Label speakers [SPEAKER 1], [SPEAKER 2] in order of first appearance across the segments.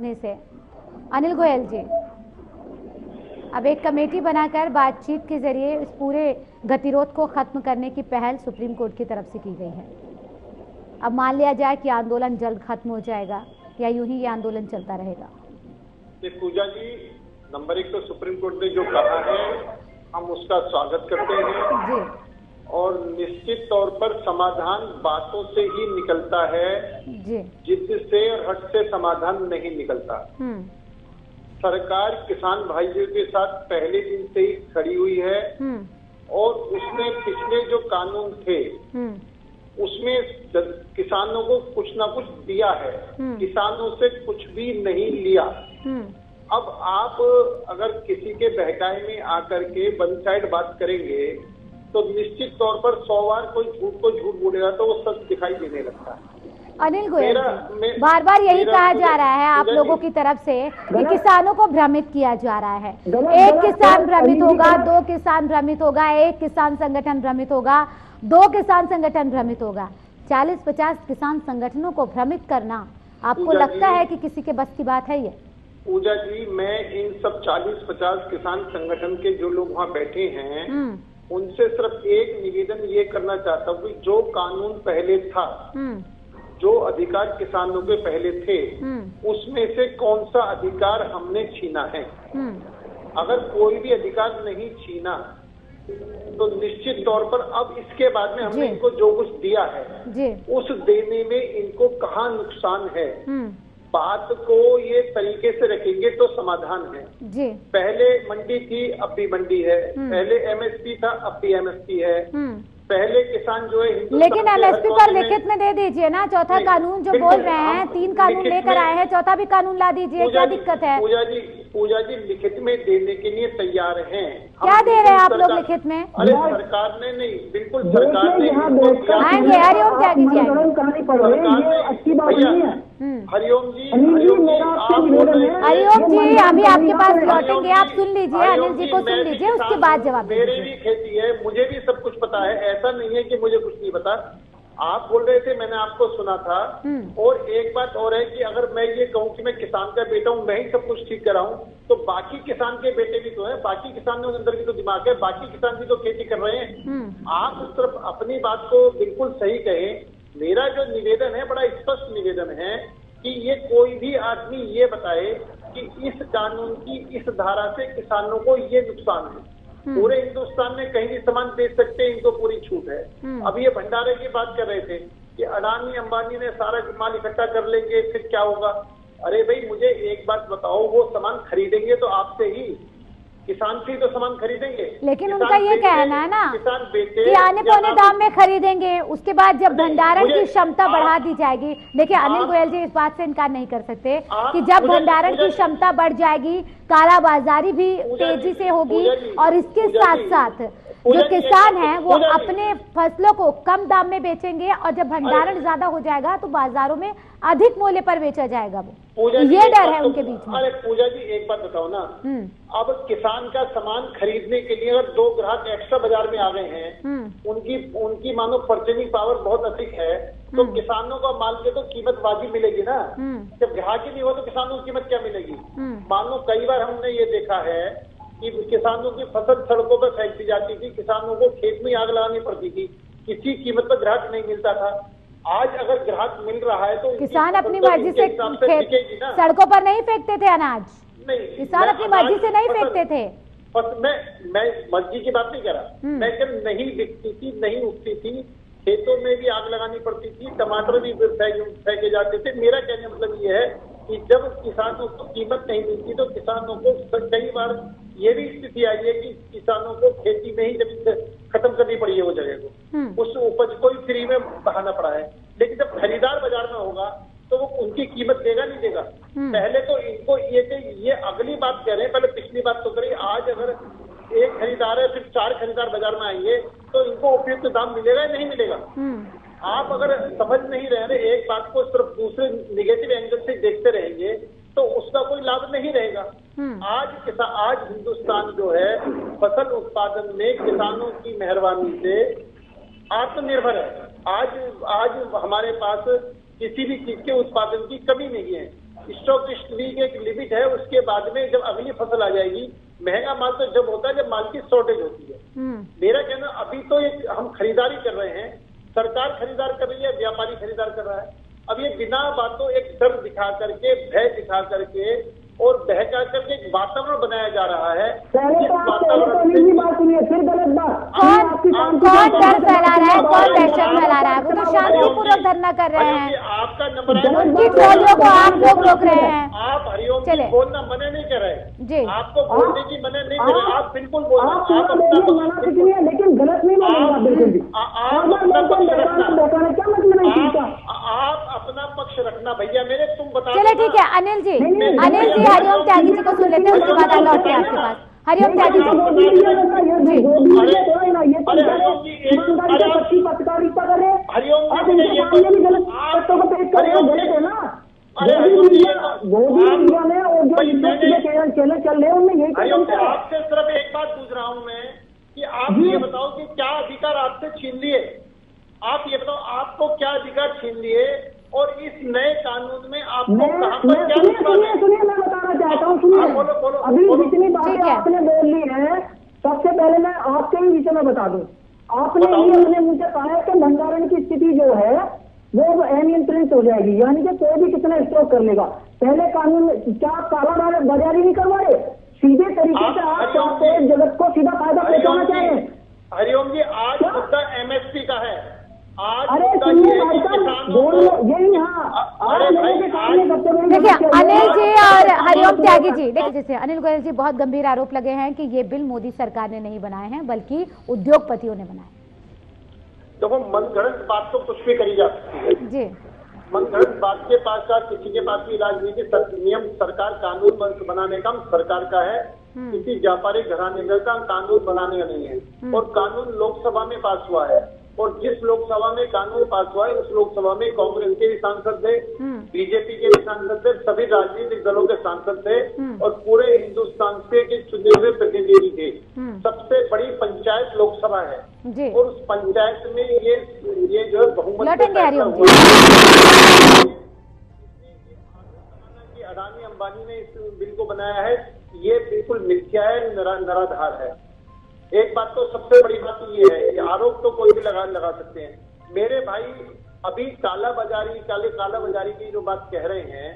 [SPEAKER 1] जुड़ने से। अनिल गोयल जी, अब एक कमेटी बनाकर बातचीत के जरिए इस पूरे गतिरोध को खत्म करने की पहल सुप्रीम कोर्ट की तरफ से की गई है। अब मान लिया जाए कि आंदोलन जल्द खत्म हो जाएगा या यूं ही ये आंदोलन चलता रहेगा?
[SPEAKER 2] पूजा जी, नंबर 1 तो सुप्रीम कोर्ट ने जो कहा है हम उसका स्वागत करते हैं
[SPEAKER 1] जी।
[SPEAKER 2] और निश्चित तौर पर समाधान बातों से ही निकलता है
[SPEAKER 1] जी।
[SPEAKER 2] जिद से और हट से समाधान नहीं निकलता। सरकार किसान भाइयों के साथ पहले दिन से ही खड़ी हुई है और उसने पिछले जो कानून थे उसमें किसानों को कुछ ना कुछ दिया है, किसानों से कुछ भी नहीं लिया। अब आप अगर किसी के बहकाए में आकर के वन साइड बात करेंगे तो निश्चित तौर पर 100 बार कोई झूठ को झूठ बोलेगा तो वो सच दिखाई देने लगता है।
[SPEAKER 1] अनिल गोयल जी, बार बार यही कहा जा रहा है आप लोगों की तरफ से कि किसानों को भ्रमित किया जा रहा है। एक किसान भ्रमित होगा, 2 किसान भ्रमित होगा, 1 किसान संगठन भ्रमित होगा, 2 किसान संगठन भ्रमित होगा। 40-50 किसान संगठनों को भ्रमित करना आपको लगता है कि किसी के बस की बात है ये?
[SPEAKER 2] पूजा जी, मैं इन सब 40-50 किसान संगठन के जो लोग वहाँ बैठे हैं उनसे सिर्फ एक निवेदन ये करना चाहता हूँ कि जो कानून पहले था, जो अधिकार किसानों के पहले थे, उसमें से कौन सा अधिकार हमने छीना है? अगर कोई भी अधिकार नहीं छीना तो निश्चित तौर पर अब इसके बाद में हमने इनको जो कुछ दिया है उस देने में इनको कहाँ नुकसान है, बात को ये तरीके से रखेंगे तो समाधान है। पहले मंडी थी, अब भी मंडी है। पहले एमएसपी था, अब भी एमएसपी है। पहले किसान जो है,
[SPEAKER 1] लेकिन एमएसपी पर लिखित में दे दीजिए ना। चौथा कानून जो बोल रहे हैं, 3 कानून लेकर आए हैं, चौथा भी कानून ला दीजिए, क्या दिक्कत है?
[SPEAKER 2] पूजा जी लिखित में देने के लिए तैयार हैं।
[SPEAKER 1] क्या दे रहे हैं आप लोग लिखित में?
[SPEAKER 2] अरे सरकार ने नहीं, बिल्कुल सरकार ने
[SPEAKER 1] आएंगे। हरिओम क्या कीजिए?
[SPEAKER 2] हरिओम जी, हरिओम
[SPEAKER 1] जी, अभी आपके पास लौटेंगे, आप सुन लीजिए, अनिल जी को सुन लीजिए, उसके बाद जवाब।
[SPEAKER 2] मेरी भी खेती है, मुझे भी सब कुछ पता है, ऐसा नहीं है कि मुझे कुछ नहीं पता। आप बोल रहे थे, मैंने आपको सुना था। और एक बात और है कि अगर मैं ये कहूँ कि मैं किसान का बेटा हूँ, मैं ही सब कुछ ठीक कराऊं, तो बाकी किसान के बेटे भी तो है, बाकी किसानों के अंदर भी तो दिमाग है, बाकी किसान भी तो खेती कर रहे हैं। आप सिर्फ अपनी बात को बिल्कुल सही कहें। मेरा जो निवेदन है, बड़ा स्पष्ट निवेदन है कि ये कोई भी आदमी ये बताए कि इस कानून की इस धारा से किसानों को ये नुकसान है। पूरे हिंदुस्तान में कहीं भी सामान बेच सकते हैं, इनको पूरी छूट है। अब ये भंडारे की बात कर रहे थे कि अडानी अंबानी ने सारा माल इकट्ठा कर लेंगे, फिर क्या होगा? अरे भाई, मुझे एक बात बताओ, वो सामान खरीदेंगे तो आपसे ही, किसान से ही तो सामान खरीदेंगे।
[SPEAKER 1] लेकिन उनका ये कहना है ना कि आने पौने दाम में खरीदेंगे, उसके बाद जब भंडारण की क्षमता बढ़ा दी जाएगी। देखिए अनिल गोयल जी, इस बात से इनकार नहीं कर सकते कि जब भंडारण की क्षमता बढ़ जाएगी, कालाबाजारी भी तेजी से होगी और इसके साथ साथ जो किसान हैं वो अपने फसलों को कम दाम में बेचेंगे और जब भंडारण ज्यादा हो जाएगा तो बाजारों में अधिक मूल्य पर बेचा जाएगा। वो ये डर है उनके बीच में।
[SPEAKER 2] अरे पूजा जी, एक बात बताओ ना, अब किसान का सामान खरीदने के लिए अगर 2 ग्राहक एक्स्ट्रा बाजार में आ गए हैं, उनकी मानो परचेजिंग पावर बहुत अधिक है, तो किसानों का माल के तो कीमत वाजिब मिलेगी ना। जब ग्राहक ही नहीं हो तो किसानों की कीमत क्या मिलेगी? मान लो कई बार हमने ये देखा है कि किसानों की फसल सड़कों पर फेंक दी जाती थी, किसानों को खेत में आग लगानी पड़ती थी, किसी कीमत पर ग्राहक नहीं मिलता था। आज अगर ग्राहक मिल रहा है तो
[SPEAKER 1] किसान अपनी मर्जी से सड़कों पर नहीं फेंकते थे अनाज। नहीं, किसान अपनी मर्जी से नहीं फेंकते थे।
[SPEAKER 2] मैं मर्जी की बात नहीं कर रहा, मैं कल नहीं बिकती थी, नहीं उगती थी, खेतों में भी आग लगानी पड़ती थी, टमाटर भी फेंके जाते थे। मेरा कहने मतलब ये है कि जब किसानों को कीमत नहीं मिलती तो किसानों को कई बार ये भी स्थिति आई है कि किसानों को खेती में ही जब खत्म करनी पड़ी है वो जगह को, उस उपज को ही फ्री में बहाना पड़ा है। लेकिन जब खरीदार बाजार में होगा तो वो उनकी कीमत देगा नहीं देगा? पहले तो इनको ये अगली बात कह रहे हैं, पहले पिछली बात तो करिए। आज अगर एक खरीदार है, फिर 4 खरीदार बाजार में आएंगे तो इनको उपयुक्त दाम मिलेगा या नहीं मिलेगा? आप अगर समझ नहीं रहे, एक बात को सिर्फ दूसरे निगेटिव एंगल से देखते रहेंगे तो उसका कोई लाभ नहीं रहेगा। आज हिंदुस्तान जो है फसल उत्पादन में किसानों की मेहरबानी से आत्मनिर्भर है। आज हमारे पास किसी भी चीज के उत्पादन की कमी नहीं है। स्टॉक लिस्टरी की एक लिमिट है, उसके बाद में जब अगली फसल आ जाएगी। महंगा माल तो जब होता है जब माल की शॉर्टेज होती है। मेरा कहना अभी तो एक हम खरीदारी कर रहे हैं, सरकार खरीदार कर रही है, व्यापारी खरीदार कर रहा है। अब ये बिना बातों एक डर दिखा करके, भय दिखा करके और बहका करके एक वातावरण बनाया जा रहा है।
[SPEAKER 3] पहले तो आप बात सुनिए, फिर गलत बात।
[SPEAKER 1] कौन डर फैला रहा है, कौन दहशत फैला रहा है? वो तो शांतिपूर्वक धरना कर रहे हैं।
[SPEAKER 2] आपका नंबर
[SPEAKER 1] उनकी ट्रॉलियों को आप लोग रोक रहे हैं।
[SPEAKER 2] आप हरिओम जी बोलना मना नहीं कर रहे जी, आपको बोलने की मना नहीं कर रहे, आप बिल्कुल बोल रहे हैं,
[SPEAKER 3] लेकिन गलत नहीं बोलेंगे बिल्कुल भी।
[SPEAKER 2] आप अपना पक्ष रखना भैया मेरे, तुम बता।
[SPEAKER 1] चले ठीक है अनिल जी, हरिओम त्यागी जी को सुन लेते हैं, उसके बाद आ लौटते हैं आपके पास। हरिओम त्यागी जी,
[SPEAKER 3] पत्रकारिता करें, चल रहे उनमें यही।
[SPEAKER 2] आपसे सिर्फ एक बात पूछ रहा हूँ मैं कि आप ये बताओ कि क्या अधिकार आपसे छीन लिए? आप ये बताओ आपको क्या अधिकार छीन लिए और इस नए कानून में आपको कहाँ पर क्या?
[SPEAKER 3] सुनिए मैं बताना चाहता हूँ, सुनिए अभी जितनी बातें आपने बोल ली है, सबसे पहले मैं आपके ही विषय में बता दूं। आपने ये अपने मुझे कहा है कि भंडारण की स्थिति जो है वो अनियंत्रित हो जाएगी, यानी कि कोई भी कितना स्टॉक कर लेगा। पहले कानून में क्या काला बाजारी नहीं करवा रहे, सीधे तरीके से आप चाहते हैं जगत को सीधा फायदा पहुंचाना चाहिए।
[SPEAKER 2] हरिओम जी आज मुद्दा एमएसपी का है। आज
[SPEAKER 3] अरे सुनिए भाई साहब, यही
[SPEAKER 1] देखिए अनिल जी और हरिओम त्यागी जी, देखिए जैसे अनिल गोयल जी बहुत गंभीर आरोप लगे हैं कि ये बिल मोदी सरकार ने नहीं बनाए हैं बल्कि उद्योगपतियों ने बनाए।
[SPEAKER 2] देखो मनगढ़ंत बात तो कुछ भी करी जा सकती है
[SPEAKER 1] जी,
[SPEAKER 2] मनगढ़ंत बात के पास का किसी के पास भी इलाज नहीं कि नियम सरकार कानून बनाने का सरकार का है, किसी व्यापारिक घराने का कानून बनाने का नहीं है। और कानून लोकसभा में पास हुआ है और जिस लोकसभा में कानून पास हुआ है उस लोकसभा में कांग्रेस के भी सांसद थे, बीजेपी के भी सांसद थे, सभी राजनीतिक दलों के सांसद थे और पूरे हिंदुस्तान से के चुने हुए प्रतिनिधि थे। सबसे बड़ी पंचायत लोकसभा है और उस पंचायत में ये जो है बहुमत कि अडानी अंबानी ने इस बिल को बनाया है, ये बिल्कुल मिथ्या है, निराधार है। एक बात तो सबसे बड़ी बात ये है, ये आरोप तो कोई भी लगा सकते हैं। मेरे भाई अभी काला बाजारी की जो बात कह रहे हैं,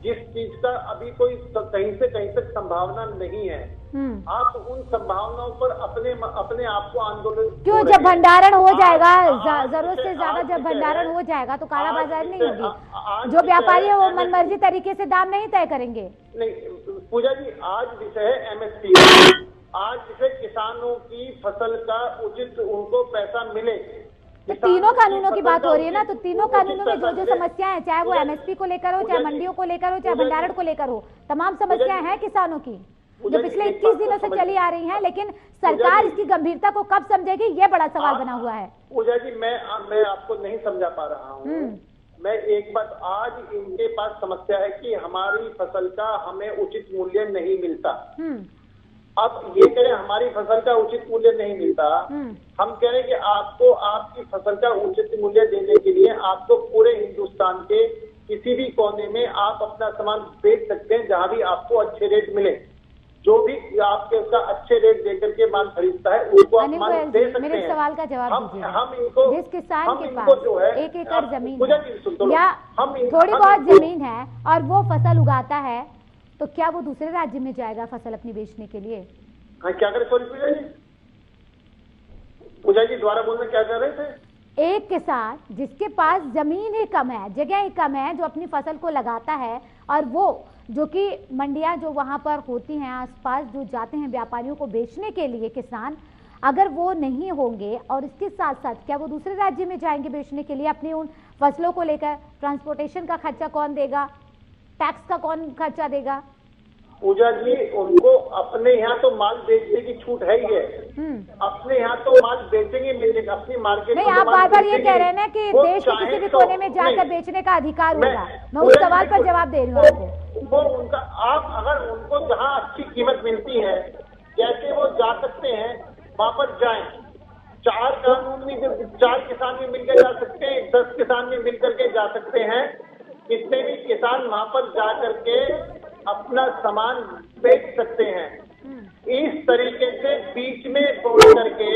[SPEAKER 2] जिस चीज का अभी कोई कहीं से कहीं तक संभावना नहीं है, आप उन संभावनाओं पर अपने आप को आंदोलन
[SPEAKER 1] क्यों? जब भंडारण हो जाएगा, जरूरत से ज्यादा जब भंडारण हो जाएगा तो काला बाजार नहीं होगी। जो व्यापारी है वो मनमर्जी तरीके से दाम नहीं तय करेंगे।
[SPEAKER 2] नहीं पूजा जी, आज विषय है एमएसपी। आज जैसे किसानों की फसल का उचित उनको पैसा मिले,
[SPEAKER 1] तो तीनों कानूनों की बात हो रही है ना, तो तीनों कानूनों में जो समस्याएं हैं, चाहे वो एमएसपी को लेकर हो, चाहे मंडियों को लेकर हो, चाहे भंडारण को लेकर हो, तमाम समस्याएं हैं किसानों की जो पिछले 21 दिनों से चली आ रही हैं। लेकिन सरकार इसकी गंभीरता को कब समझेगी, ये बड़ा सवाल बना हुआ है।
[SPEAKER 2] पूजा जी मैं आपको नहीं समझा पा रहा हूँ। मैं एक बात, आज इनके पास समस्या है कि हमारी फसल का हमें उचित मूल्य नहीं मिलता। अब ये कह रहे हैं हमारी फसल का उचित मूल्य नहीं मिलता, हम कह रहे हैं कि आपको आपकी फसल का उचित मूल्य देने के लिए आपको पूरे हिंदुस्तान के किसी भी कोने में आप अपना सामान बेच सकते हैं, जहां भी आपको अच्छे रेट मिले। जो भी आपके उसका अच्छे रेट देकर के माल खरीदता है उसको आप माल दे सकते हैं।
[SPEAKER 1] मेरे सवाल का जवाब दीजिए।
[SPEAKER 2] हम इनको,
[SPEAKER 1] जिस किसान के पास
[SPEAKER 2] जो है
[SPEAKER 1] 1 एकड़ जमीन है या थोड़ी बहुत जमीन है और वो फसल उगाता है, तो क्या वो दूसरे राज्य में जाएगा फसल अपनी बेचने के लिए?
[SPEAKER 2] हाँ क्या करे पूजा जी दोबारा बोलना क्या कर रहे थे?
[SPEAKER 1] एक किसान जिसके पास जमीन ही कम है, जगह ही कम है, जो अपनी फसल को लगाता है और वो जो कि मंडियां जो वहां पर होती हैं आसपास जो जाते हैं व्यापारियों को बेचने के लिए किसान, अगर वो नहीं होंगे और इसके साथ साथ क्या वो दूसरे राज्य में जाएंगे बेचने के लिए अपनी उन फसलों को लेकर? ट्रांसपोर्टेशन का खर्चा कौन देगा? टैक्स का कौन खर्चा देगा?
[SPEAKER 2] पूजा जी उनको अपने यहाँ तो माल बेचने की छूट है ही है, अपने यहाँ तो माल बेचेंगे मिलेगा अपनी मार्केट।
[SPEAKER 1] नहीं, आप बार बार ये कह रहे हैं ना कि देश के किसी भी कोने में जाकर बेचने का अधिकार होगा। मैं उस सवाल पर जवाब दे रही हूँ आपको।
[SPEAKER 2] वो उनका, आप अगर उनको जहाँ अच्छी कीमत मिलती है कैसे वो जा सकते हैं, वहाँ पर जाए। 4 कानून में 4 किसान भी मिलकर जा सकते हैं, 10 किसान भी मिल करके जा सकते हैं कितने भी किसान वहां पर जा करके अपना सामान बेच सकते हैं। इस तरीके से बीच में बोल करके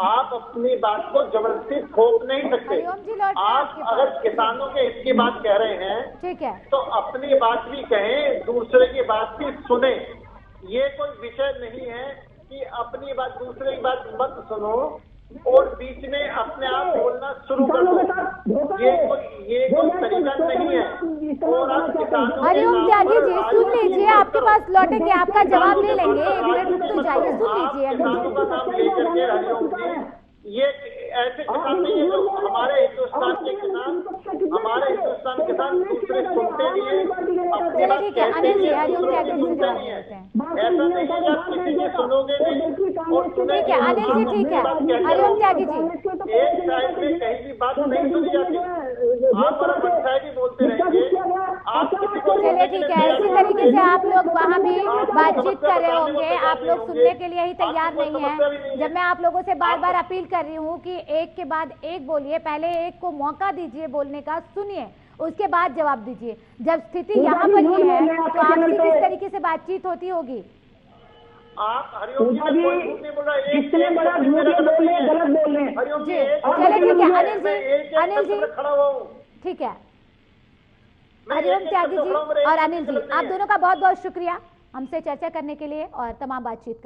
[SPEAKER 2] आप अपनी बात को जबरदस्ती थोप नहीं सकते। आप अगर किसानों के हित की बात कह रहे हैं,
[SPEAKER 1] ठीक है,
[SPEAKER 2] तो अपनी बात भी कहें, दूसरे की बात भी सुने। ये कोई विषय नहीं है कि अपनी बात दूसरे की बात मत सुनो और बीच में अपने आप बोलना शुरू कर दो। ये कोई तरीका नहीं है। और आप किसानों
[SPEAKER 1] हरिओम त्यागी जी सुन लीजिए, आपके पास लौटेंगे, आपका जवाब ले लेंगे, 1 मिनट रुक तो जाइए, सुन लीजिए।
[SPEAKER 2] किसानों का नाम लेकर के हरिओम जी, ये ऐसे किसान नहीं है जो हमारे हिंदुस्तान के किसान दूसरे सुनते नहीं है, अपनी बात कहते हैं, दूसरों की सुनते नहीं है। ऐसा नहीं है आप किसी की सुनोगे नहीं और सुनेंगे।
[SPEAKER 1] ठीक है अनिल जी, ठीक है हरिओम त्यागी जी,
[SPEAKER 2] एक साइड में कहीं भी बात नहीं सुनी जाती, आप और पंचायती बोलते रहेंगे। आप किसी को
[SPEAKER 1] चलिए ठीक है, इसी तरीके से आप लोग वहाँ भी बातचीत कर रहे होंगे, आप लोग सुनने के लिए ही तैयार नहीं है। जब मैं आप लोगों से बार बार अपील कर रही हूँ कि एक के बाद एक बोलिए, पहले एक को मौका दीजिए बोलने का, सुनिए, उसके बाद जवाब दीजिए। जब स्थिति यहाँ पर ये है तो आपसे किस तरीके से बातचीत होती होगी?
[SPEAKER 2] आप हरिओम जी नहीं बोल रहा,
[SPEAKER 3] कितने बड़ा झूठ बोल रहे हैं, गलत बोल रहे हैं।
[SPEAKER 2] हरिओम जी
[SPEAKER 1] चलिए ठीक है अनिल जी
[SPEAKER 2] खड़ा हुआ हूँ,
[SPEAKER 1] ठीक है। हरिओम त्यागी जी और अनिल जी, आप दोनों का बहुत बहुत शुक्रिया हमसे चर्चा करने के लिए और तमाम बातचीत करने